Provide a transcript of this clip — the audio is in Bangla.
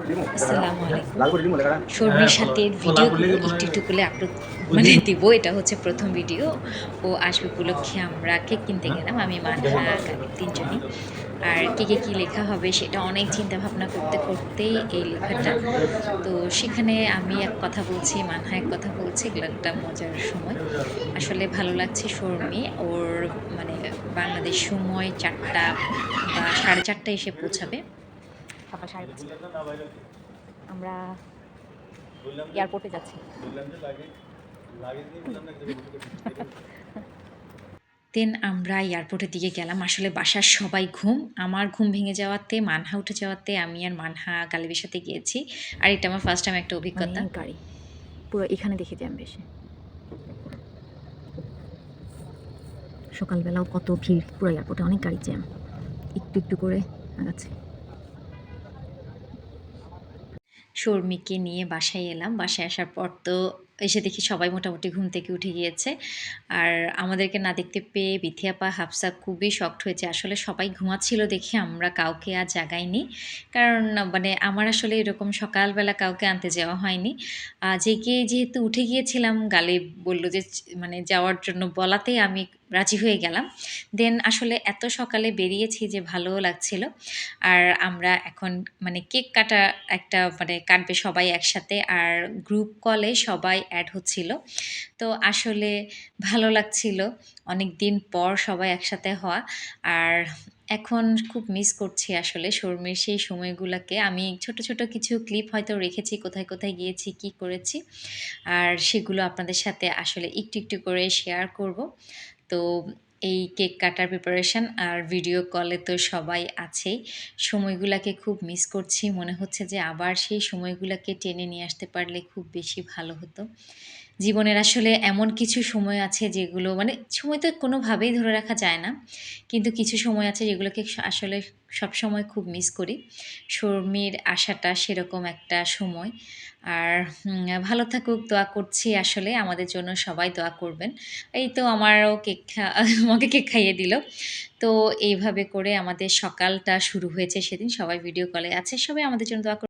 আসসালামু আলাইকুম। শর্মির সাথে ভিডিওগুলো একটু, একটু করে আপলোড মানে দিব। এটা হচ্ছে ১ম ভিডিও। ও আসবে উপলক্ষে আমরা কেক কিনতে গেলাম। আমি, মানহা, গালিব ৩ জনই। আর কেকে কি লেখা হবে সেটা অনেক চিন্তা ভাবনা করতে, করতেই এই লেখাটা। তো সেখানে আমি এক কথা বলছি, মানহা এক কথা বলছে। এগুলো একটা মজার সময়। আসলে ভালো লাগছে শর্মি ওর মানে বাংলাদেশ সময় ৪টা বা ৪:৩০ টায় এসে পৌঁছাবে। সকাল ৫:৩০ আমরা এয়ারপোর্টে যাচ্ছি। দেন আমরা এয়ারপোর্টের দিকে গেলাম। আসলে বাসার সবাই ঘুম। আমার ঘুম ভেঙে যাওয়াতে, মানহা উঠে যাওয়াতে আমি আর মানহা গালিবের সাথে গিয়েছি। আর এটা আমার ফার্স্ট টাইম একটা অভিজ্ঞতা। অনেক গাড়ি পুরো এখানে দেখে জ্যাম বেশি। সকালবেলাও কত ভিড়, পুরো এয়ারপোর্টে অনেক গাড়ি জ্যাম। একটু একটু করে আগাচ্ছে। শর্মিকে নিয়ে বাসায় এলাম। বাসায় আসার পর তো এসে দেখি সবাই মোটামুটি ঘুম থেকে উঠে গিয়েছে। আর আমাদেরকে না দেখতে পেয়ে বিথি আপা, হাফসা খুবই শকড হয়েছে। আসলে সবাই ঘুমাচ্ছিল দেখে আমরা কাউকে আর জাগাইনি। কারণ মানে আমার আসলে এরকম সকালবেলা কাউকে আনতে যাওয়া হয়নি। জেগে যেহেতু উঠে গিয়েছিলাম, গালিব বলল যে মানে যাওয়ার জন্য বলাতেই আমি রাজি হয়ে গেলাম। দেন আসলে এত সকালে বেরিয়েছি যে ভালোও লাগছিল। আর আমরা এখন মানে কেক কাটা একটা মানে কাটবে সবাই একসাথে। আর গ্রুপ কলে সবাই এড হচ্ছিল। তো আসলে ভালো লাগছিল। অনেকদিন পর সবাই একসাথে হওয়া। আর এখন খুব মিস করছি আসলে শর্মির সেই সময়গুলাকে। আমি ছোট, ছোট কিছু ক্লিপ হয়তো রেখেছি কোথায়, কোথায় গিয়েছি, কি করেছি। আর সেগুলো আপনাদের সাথে আসলে একটু, একটু করে শেয়ার করব। তো এই কেক কাটার প্রিপারেশন আর ভিডিও কলে তো সবাই আছেই। সময়গুলাকে খুব মিস করছি। মনে হচ্ছে যে আবার সেই সময়গুলাকে টেনে নিয়ে আসতে পারলে খুব বেশি ভালো হতো। জীবনের আসলে এমন কিছু সময় আছে যেগুলো মানে সময় তো কোনোভাবেই ধরে রাখা যায় না। কিন্তু কিছু সময় আছে যেগুলোকে আসলে সবসময় খুব মিস করি। শর্মির আসাটা সেরকম একটা সময়। আর ভালো থাকুক, দোয়া করছি আসলে। আমাদের জন্য সবাই দোয়া করবেন। এই তো আমারও কেক আমাকে কেক খাইয়ে দিল। তো এইভাবে করে আমাদের সকালটা শুরু হয়েছে সেদিন। সবাই ভিডিও কলে আছে। সবাই আমাদের জন্য দোয়া